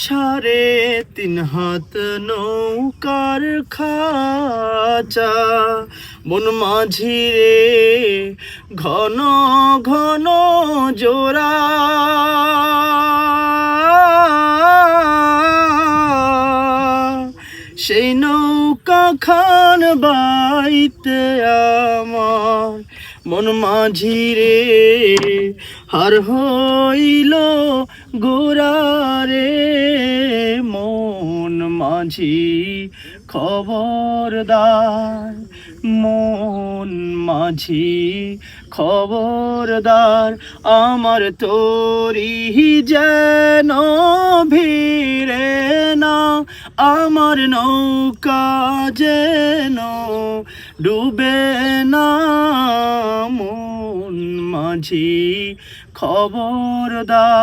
3.5 হাত নৌকার খাঁচা, বন মাঝি রে ঘন ঘন জোড়া, সেই নৌকা খান বাইতে আমার মন মাঝি রে হার হইল গোরা রে। মন মাঝি খবরদার, মন মাঝি খবরদার, আমার তোরি যেন ভিড়ে না, আমার নৌকা যেন ডুবে না। মন মাঝি খবরদার।